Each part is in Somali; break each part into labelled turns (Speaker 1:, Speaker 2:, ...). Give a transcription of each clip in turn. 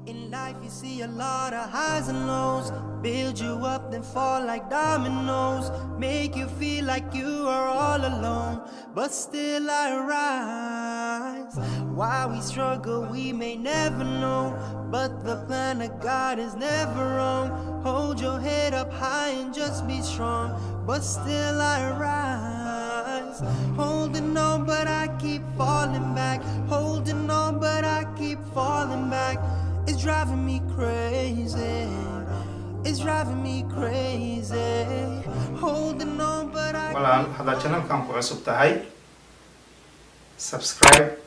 Speaker 1: In life you see a lot of highs and lows, build you up then fall like dominoes, make you feel like you are all alone, but still I rise. Why we struggle we may never know, but the plan of God is never wrong. Hold your head up high and just be strong, but still I rise. Holding on but I keep falling back, holding on but I keep falling back. It's driving me crazy, it's driving me crazy. Holding on but I
Speaker 2: walaal haddaad channelkan ku cusub tahay subscribe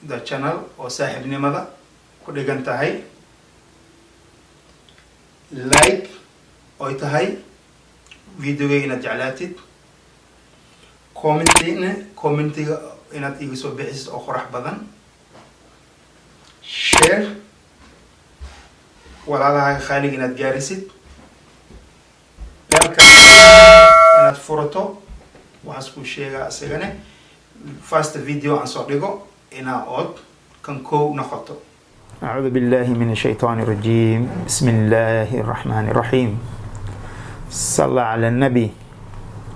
Speaker 2: the channel oo saaxiibnimada ku dhigan tahay, like oy tahay videoga inaad jeclaatid, commentiga inaad iga soo bixisid oo qurux badan, share walaalaha khaaliga inaad gaarisid, beelka inaad furato. waxaas ku sheegaa isagane first video aan soo dhigo inaa ood kan koow noqoto. أعوذ بالله من الشيطان الرجيم. بسم الله الرحمن الرحيم. صلى على النبي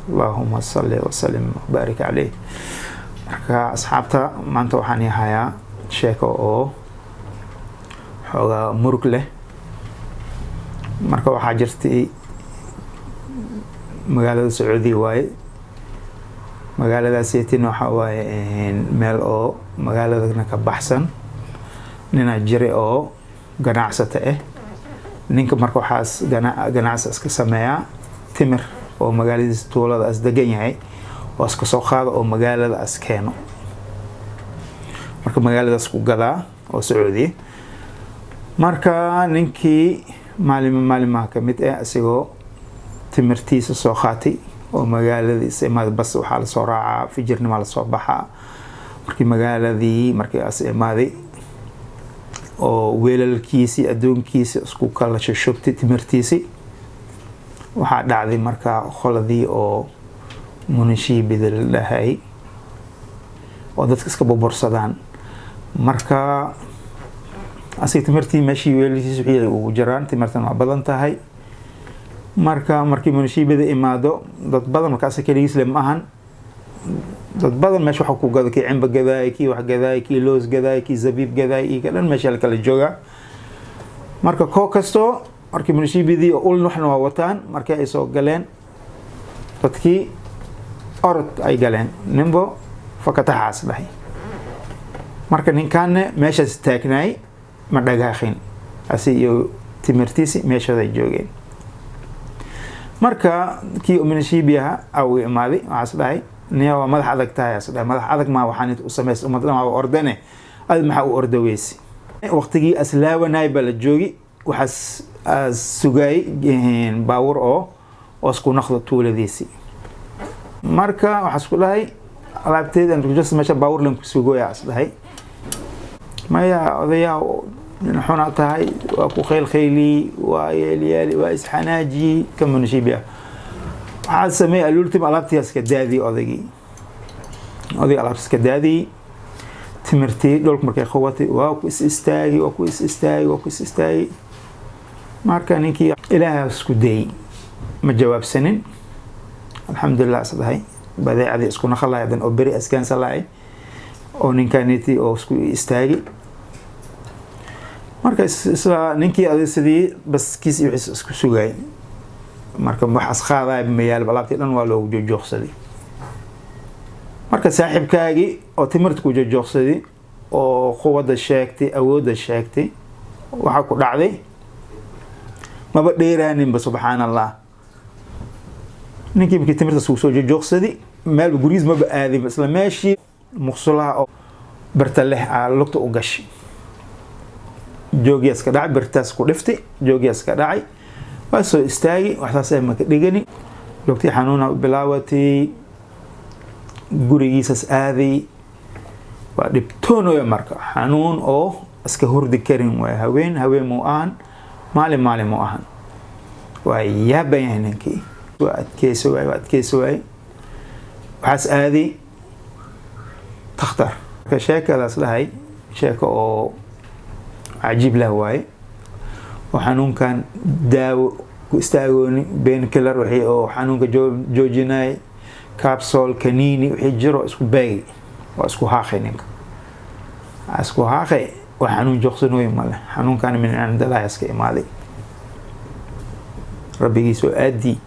Speaker 2: اللهم صل وسلم وبارك عليه. marka asxaabta maanta waxaan hayaa sheeko oo xoogaa murug leh. marka waxaa jirtay magaalada Sacuudi waaye, magaaladaasina waxa waaye meel oo magaaladana ka baxsan, nina jire oo ganacsata ah. ninka marka waxaas ganacsi iska sameeyaa timir oo magaaladiisa tuulada as degan yahay oo iska soo qaado oo magaalada as keeno. marka magaaladaas ku gadaa oo Sacuudi. marka ninkii maalimaha ka mid ah asigoo timirtiisa soo qaatay oo magaaladiisa imaad bas waxaa la soo raacaa fijirnimo la soo baxaa. markii as imaaday oo weelalkiisii adduunkiisa isku kala shubtay timirtiisii, waxaa dhacday marka qoladii oo munishiibida la dhahay oo dadka iska boborsadaan. marka asii timirtii meeshii weelalkiisa wixii ugu jiraan, timirtan waa badan tahay. markii munishiibida imaado dad badan markaas kaligiis le ma ahan, dad badan meesha waxa ku gado kii cimba gadaay, kii wax gadaay, kii loos gadaay, kii zabiib gadaay, iyo dhan meesha la kala jooga. marka koo kasto markii munishiibidii ul waxna waa wataan, markii ay soo galeen dadkii orod ay galeen, nimbo fakataxaas dhahay. marka ninkaanne meeshaas taagnaay ma dhagaaqin, asi iyo timirtiisi meeshooda ay joogeen. marka kii munishiibiyaha aw imaaday waxaas dhahay niya waa madax adag tahay. as dhahay madax adag ma waxaan u sameys ummadna waa ordane ad maxaa u ordaweysi. waqtigii aslaawanay baa la joogi, waxaas sugay baawur oo isku noqdo tuuladiisii. marka waxaas ku dhahay alaabteeda just meesha baawur lan ku sugooya. as dhahay maya odayaa xuna tahay, waa ku khayli waa yeeli waa isxanaaji ka munishiibiya. waxaa sameeyay alultim alaabtii iska daadii odaygii alaabtii iska daadii. timirtii dhulka markay qabatay waa ku istaagi. marka ninkii ilaahay isku dayay ma jawaabsanin. alxamdulillah as dhahay badeecadii isku naqalaaydan oo beri askaan salaay oo ninkaaniti oo isku istaagi. marka isla ninkii adeegsadii baskiis iyo wixii isku sugay. marka wax qaadaay meeyal alaabtii dhan waa loo joogsaday. marka saaxiibkaagi oo timirta ku joogsaday oo quwada sheegtay, awoodda sheegtay, waxa ku dhacday maba dheeraanin ba subhanallah. ninkii timirta soo joogsaday meel guriis maba aadin, isla meeshii muqsulaha oo barta leh lugta u gashay. joogiyaas ka dhacay, bartaas ku dhiftay, joogiyaas ka dhacay, waa soo istaagi. waxtaas ay maka dhigani, lugtii xanuuna bilaawatay, gurigiisas aaday, waa dhibtoonooya. marka xanuun oo iska hurdi karin waay. haween muu ahan, maalin muu ahan. waa yaaban yahay ninkii. waa adkeyso waay. waxaas aaday takhtar. marka sheekadaas dhahay sheeko oo cajiib lah waaye. oo xanuunkan daawo ku istaagooni painkiller wixii oo xanuunka joojinay capsule kanini wixii jiro isku baagi waa isku haaqay ninka isku haaqay waa xanuun joogsanooyin male xanuunkan min cinda iska imaaday rabbigiisoo aadii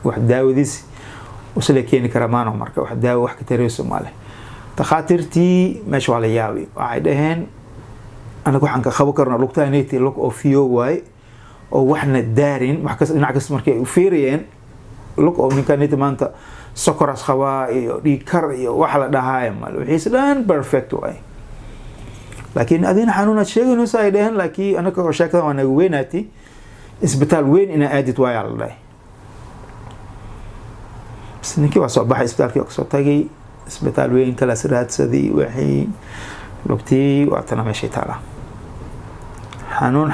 Speaker 2: wax daawadiis usla keeni kara maano marka wax daawo wax ka tarayso male takhaatiirtii meesha waa la yaabay waxay dhaheen anagu waxaan ka qabo karno lugtaanaytii lug oo fiyo waaye oo waxna daarin wax kasta dhinac kasta markay u fiiriyeen lug oo ninkaanaytii maanta sokoras qabaa iyo dhiigkar iyo wax la dhahaayo male wixiis dhan perfect waaye laakiin adina xanuunaad sheeganayso ay dhaheen laakiin anaga sheekada waa naga weynaati isbitaal weyn inaa aadid waayaa la dhahay bas ninkii waa soo baxay isbitaalkii kasoo tagay isbitaal weyn kalaas raadsaday waxay lugtii waa tana meeshay taala xanuun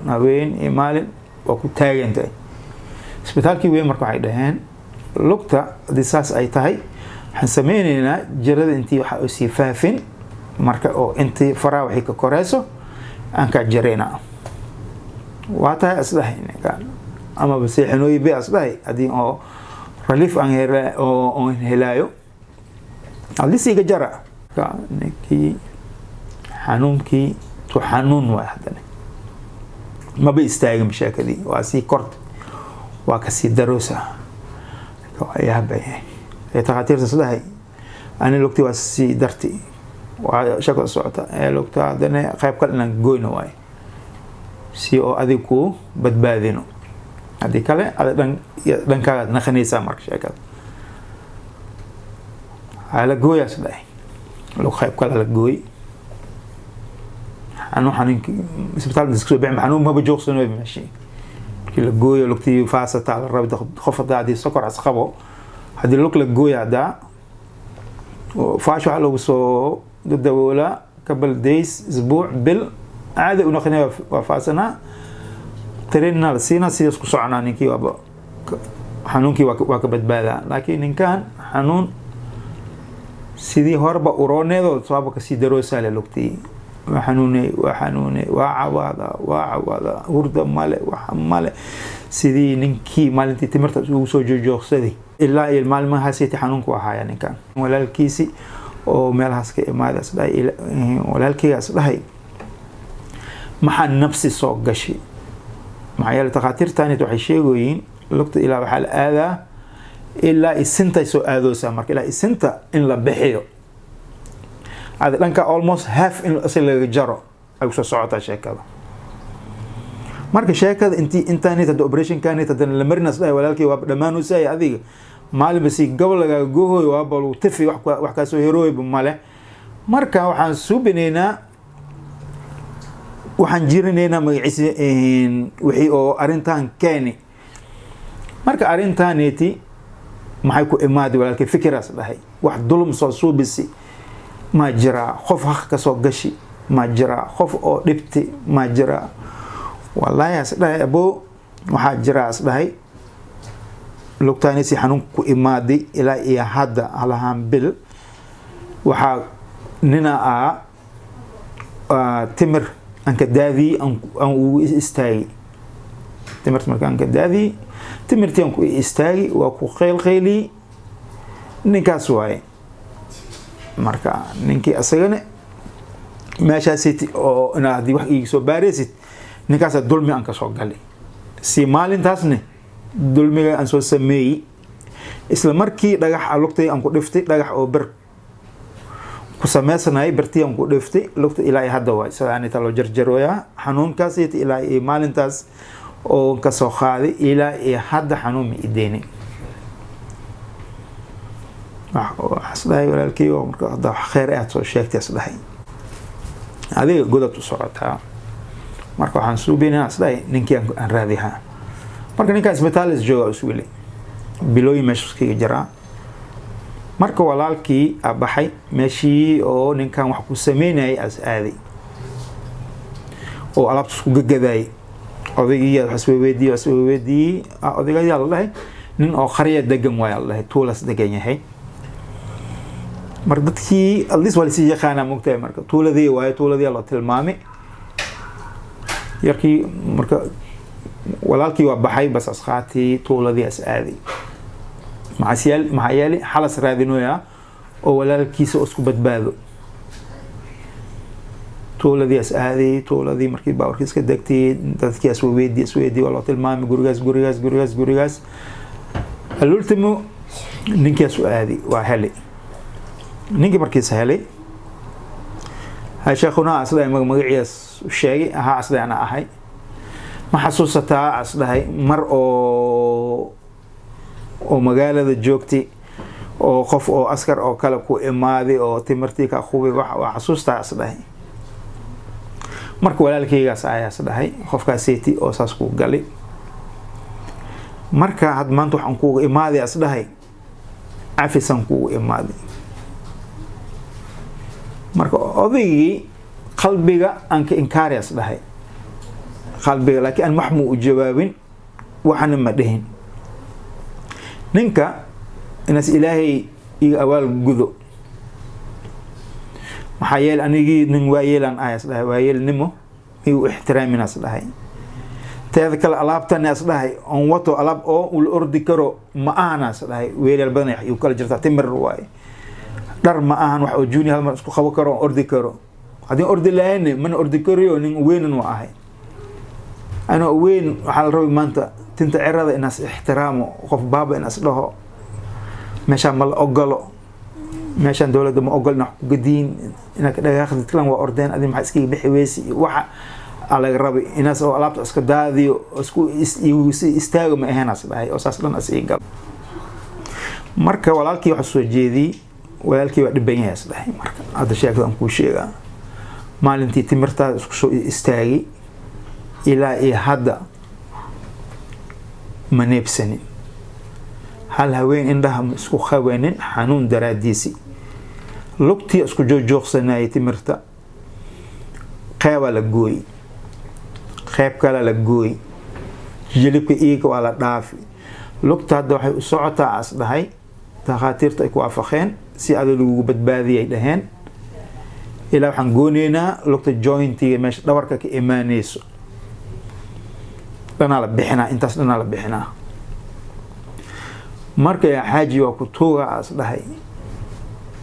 Speaker 2: haween iyo maalin waa ku taagantahay isbitaalkii weyn marka waxay dhaheen lugta haddii saas ay tahay waxaan sameynaynaa jirada intii waxa u sii faafin marka oo intii faraa waxay ka koreyso aan kaa jaraynaa waa tahay asdahay ninkaan ama baseexinooyi be asdahay haddii oo relief aan helaayo haddii siiga jara ninkii xanuunkii tu xanuun waay haddana maba istaagin mashaakadii waa sii korta waa kasii daroosa waa yaabayahay takhaatiirta asdahay ani lugtii waa sii darti waa shakada socota lugta haddana qayb kale inaan goyno waaye si oo adig ku badbaadino haddii kale ada dhankaagaad naqanaysaa marka sheekada la gooyaas dhahay lug qayb kale la gooy xanuunki isbitaalka iskasoo bixin xanuun maba joogsano meeshii markii la gooyo lugtii faasataa la raba qof hadaa haddii sokor as qabo haddii lug la gooya haddaa faash waxaa lagu soo dawoolaa couple days isbuuc bil عادي ونقني وفاسنا ترينا لسينا سيس كسرنا نكى واب حنون كي واكبت بالا لكن إن كان حنون سيدي هرب أورانه ده صعب كسيدرو سال لوكتي وحنوني وعوادا هرد ماله وحماله سيدي نكى مال انتي تمرت وسوجو سيدي إلا المال ما هسيت حنون كوها يعني كان ولا الكيسي أو مال هسك ما ده سلاي ولا الكيس سلاي مع نفس الصوت قشي مع يلا تخاطر تاني توحشيجوين لقط إلى بحال هذا إلا السنتا يسوء هذا سامرك إلا السنتا إن لبحيه هذا لانك almost half إن أصل الجرا أو ساعة شيء كذا مرك شيء كذا أنت نيت الأوبريشن كانت تدن لمرنا سلاي ولا كي وابدما نساي هذه مال بس قبل جوه وابل وتفي وحكاسو هيروي بماله مركا وحن سوبنينا waxaan jirinaynaa magaciisa wixii oo arintan keeni marka arintaaneti maxay ku imaadi walaalkay fikiraas dhahay wax dulum soo suubisi ma jira qof haq ka soo gashi ma jira qof oo dhibti ma jira wallahi as dhahay abo waxa jira as dhahay lugtaani si xanuun ku imaadi ilaa iyo hadda alahan bil waxa nina timir أنك داذي أن استاي تمرت مركان كداذي تمرتي أنكو استاي وأكو خيلي نكاس واي مركا نكي أصيغني ما شاسيتي أو أنا هذه واحد يسوي باريسيت نكاس الدولمي أنك صقلي سي مالين تاسني دولمي أنسو سمي إسلام مركي رجح علوقتي أنكو دفتي رجح أو بر kusameysanaay bartii aan ku dheeftay lugta ilaa hadda way saani talo jarjarooya xanuunkaas ilaa maalintaas oo ka soo qaaday ilaa hadda xanuun ma ideeni asdahay walaalkii oo marka hadda khayr aad soo sheegtay asdahay adiga godad u socotaa marka waxaan suubinaa asdahay ninkii aan raadihaa marka ninka isbitaalis jooga uswili bilooyin meeshii jiraa marka walaalkii abaxay meeshii oo ninkan wax ku sameynayay as aaday oo alaabta isku gagaday odaygii wasweydii odayga la dhahay nin oo qariya degan waay la dhahay tuulas degan yahay mar dadkii at least wali si yaqaana mugtay marka tuuladii la tilmaamay yarkii marka walaalkii waa baxay bas asqaati tuuladii as aaday maxaa yeelay xalas raadinooya oo walaalkiisa isku badbaado tuuladii as aaday tuuladii markii baawarkii iska degtay dadkii as weydii waa loo tilmaamay gurigaas alultimo ninkii as u aaday waa helay ninkii markiis helay sheekhuna asdahay magaciis sheegay ahaa asdahay ana ahay ma xasuusataa asdahay mar oo magaalada joogtay oo qof oo askar oo kale ku imaaday oo timirtii ka khubay waa xasuustaa asdahay marka walaalkaygaas ayaa asdahay qofkaaseti oo saas ku galay marka had maanta waxaan kuugu imaaday asdahay cafisan kuugu imaaday marka odaygii qalbiga aan ka inkaari asdahay qalbiga laakiin aan wax mu u jawaabin waxana ma dhihin ninka inaas ilaahay iga awaal gudo maxaa yeelay anigii nin waayeelaan ahay asdahay waayeelnimo igu ixtiraamin asdahay teeda kale alaabtan asdahay on wato alaab oo ula ordi karo ma ahan asdahay weelal badan ayuu kala jirtaa timir waaye dhar ma ahan wax oo junior hal mar isku qabo karo oo ordi karo haddii ordi lahayn mana ordi karayo nin weynan waa ahay ana weyn waxa la rabay maanta tinta cirada inaas ixtiraamo qof baaba inaas dhaho meesha ma la ogolo meeshan dawladda ma ogolna wax ku gadiin ina ka dhagaaqdi tilan waa ordeen adin maxaa iska bixi weysi waxa alaga rabay inaas oo alaabta iska daadiyo isku istaago ma aheenaas dhahay oo saas dhan as ii gal marka walaalkii waxa soo jeediyay walaalkii waa dhiban yahay asdahay marka hadda sheekadaan kuu sheegaa maalintii timirtaada isku soo istaagay ilaa iyo hadda ma neebsanin hal haween indhaha ma isku qabanin xanuun daraadiisi lugtii isku joojooqsanayay timirta qeybaa la gooy qeyb kale la gooy jilibka iiga waa la dhaafi lugta hadda waxay u socotaa asdahay takhaatiirta ay ku waafaqeen si adoo lagugu badbaadiyay dhaheen ilaa waxaan gooneynaa lugta jointiga meesha dhabarka ka imaanayso dhanaa la bixinaa intaas dhanaa la bixinaa marka xaaji waa ku tuuga asdahay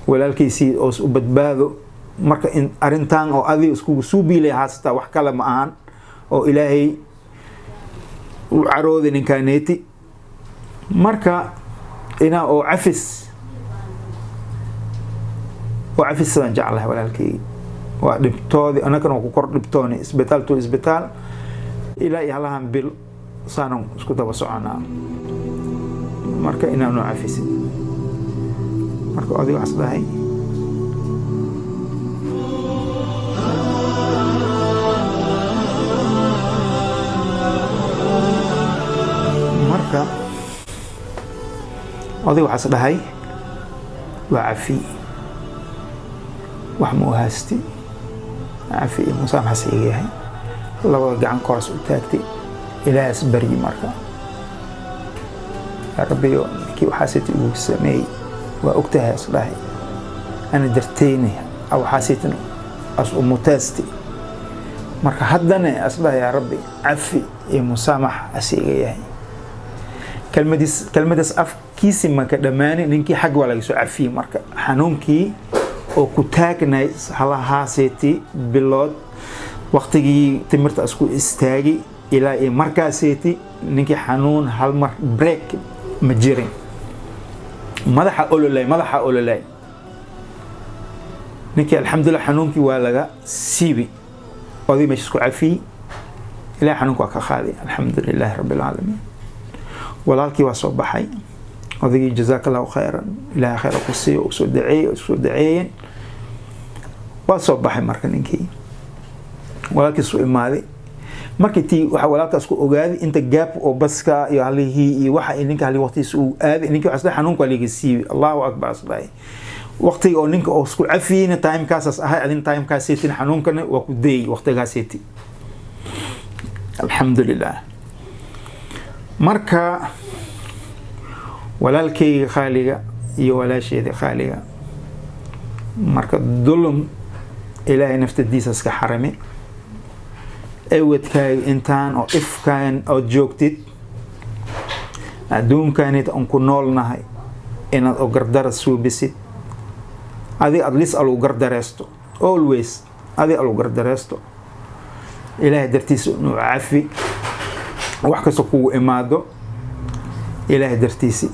Speaker 2: walaalkiisii oo u badbaado marka arintan oo adiga iskugu suubiilay haastaa wax kale ma ahan oo ilaahay u carooday ninkaaneeti marka inaa oo cafis sidaan jeclahay walaalkaygi waa dhibtoodii anakana waa ku kor dhibtooni isbitaal to isbitaal ilaa iyo halahan bil saanan isku daba soconaa marka inaanu cafisin marka adiga waxas dhahay marka adiga waxas dhahay waa cafi wax mu haasti cafi musaamaxas iga yahay labada gacan koras u taagtay ilaahay asbaryi marka rabbiyo ninkii waxaasiti ugu sameeyey waa ogtahay asdhahay ana darteyni waxaasitin as umutaasti marka haddana asdhahay yaa rabbi cafi iyo musaamax asiga yahay kelmadaas afkiisi maka dhammaani ninkii xag waa laga soo cafiyey marka xanuunkii oo ku taagnay halahaasiti bilood waqtigii timirta isku istaagi ilaa iyo markaaseeti ninkii xanuun hal mar break ma jirin madaxa ololay ninkii alxamdulillah xanuunkii waa laga siibi odii meesha isku cafiyey ilaa xanuunka waa ka qaaday alxamdulilaahi rabbil caalamiin walaalkii waa soo baxay odaygii jazaaka allahu khayran ilaahay khayra ku siiyo oo soo daceeyeen waa soo baxay marka ninkii walaalkiisu imaaday markii tii waxa walaalkaas ku ogaaday inta gaab oo baska iyo halihii iyo waxa ninka halii waqtigiisa uu aaday ninkii waxa xanuunka waa laga siibay Allahu akbar asbaay waqtiga oo ninka oo isku cafiyeen time kaasas ahay adin time kaaseetin xanuunkana waa ku deey waqtigaaseeti alxamdulillah marka walaalkayga khaaliga iyo walaasheeda khaaliga marka dulum ilaahay naftadiisa iska xarami ewadkaaga intaan oo ifkaan oo joogtid adduunkaanid aan ku noolnahay inaad oo gardara suubisid adi at least alu gardareesto always adi alu gardareesto ilaahay dartiisa inuu cafi wax kasta kugu imaado ilaahay dartiisi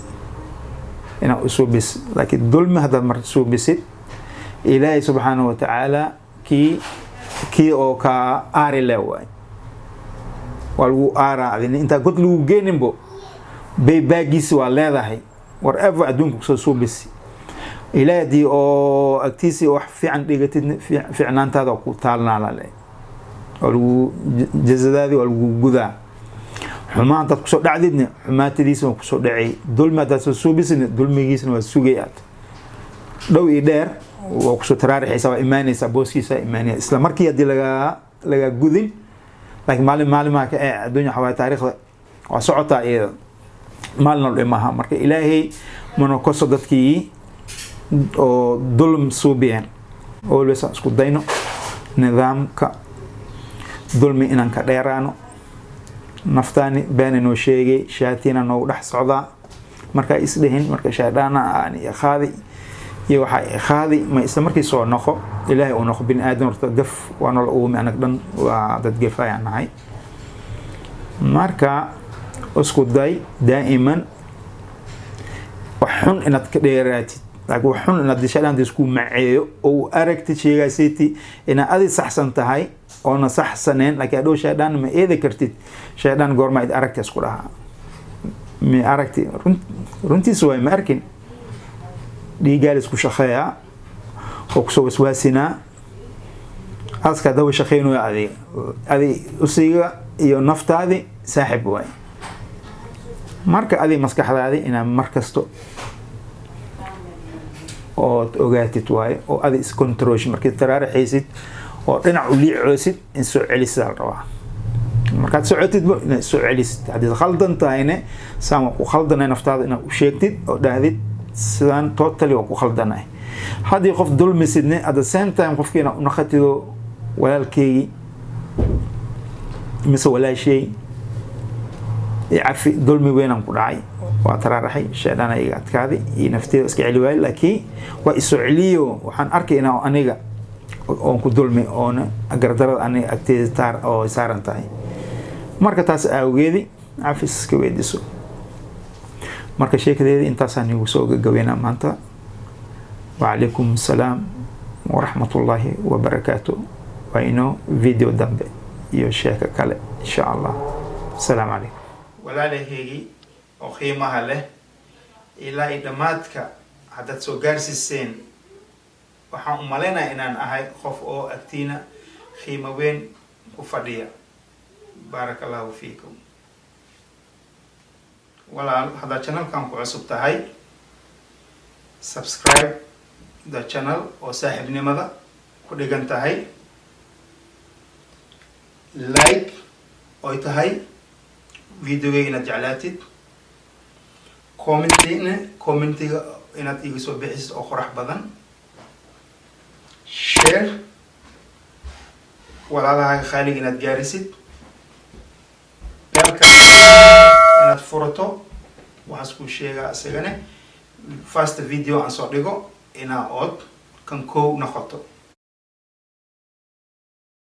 Speaker 2: inaad u suubis laakiin dulmi haddaad mar suubisid ilaahay subxaanahu wa tacaala kii oo ka aari le waay waa lagu aaraa adina intaa god lagu geeninbo baybaagiisi waa leedahay whatever adduunka kusoo suubisi ilaahay haddii oo agtiisii wax fiican dhigatid fiicnaantaada ku taalnaala le waa lagu jazadaadii waa lagu gudaa xumaan haddaad kusoo dhacdidna xumaatadiisa waa kusoo dhacay dulmi haddaad soo suubisidna dulmigiisna waa sugay aad dhow iyo dheer waa kusoo taraarixaysa waa imaanaysaa booskiisa imaanaya isla markii haddii laga gudin laakiin maalimaha ka ee adduunya xawaa taariikhda waa socotaa iyada maalin dhimaha marka ilaahay mana koso dadkii oo dulm suubiyeen always isku dayno nidaamka dulmi inaan ka dheeraano naftaani been inoo sheegay shaatiina noogu dhex socdaa markaa isdhehin marka shaydhaana aan qaadi iyo waxaa qaadi ma isla markii soo noqo ilaahay uu noqo bini aadan horta gaf waa nolol uumi anag dhan waa dad gaf ayaan nahay marka isku day daa'iman wax xun inaad ka dheeraatid laakiin wax xun inaad shaydhaanta isku maceeyo oo aragtid sheegaysayti inaad adi saxsan tahay oona saxsaneen laakiin adhow shaydhaan ma eedi kartid shaydhaan goorma id aragti isku dhahaa ma aragti runtiisa waay ma arkin dhiigaal isku shaqeeyaa oo kusoo waswaasinaa aska dawa shaqeynooya adi usiga iyo naftaadi saaxib waay marka adi maskaxdaadi inaad markasto ood ogaatid waaye oo adi iscontrolshid markii taraarixaysid oo dhinac u liicoosid in soo celisaa la rabaa markaad socotidba inaad soo celisid haddiid khaldan tahayne saan waa ku khaldanay naftaada inaad u sheegtid oo dhahdid sidaan totally waa ku khaldanay haddii qof dulmisidne at the same time qofkii inaad unaqatido walaalkeygii mise walaashay cafi dulmi weynaan ku dhacay waa taraaraxay shaydhaana iga adkaaday iyo nafteeda iska celi waayo laakiin waa isoo celiyo waxaan arkay inaa aniga oon ku dulmi oona gardarada aniga agteeda oo saaran tahay marka taas awgeedi cafis iska weydiiso marka sheekadeedii intaasaan igu soo gagabeynaa maanta wacalaykum assalaam waraxmatullaahi wabarakaatu waa inoo video dambe iyo sheeko kale insha allah asalaamu calaykum walaalaheygii oo qiimaha leh ilaa i dhammaadka haddaad soo gaarsiiseen waxaan u malaynayaa inaan ahay qof oo agtiina qiimo weyn ku fadhiya baaraka allahu fiikum walaal haddaad channelkan ku cusub tahay subscribe the channel oo saaxiibnimada ku dhigan tahay like oy tahay videogayga inaad jeclaatid commentiga inaad iga soo bixisid oo qorax badan share walaalahaaga khaaliga inaad gaarisid galka inaad furato waxaas kuu sheegaa isagane first video aan soo dhigo inaa ood kan koow noqoto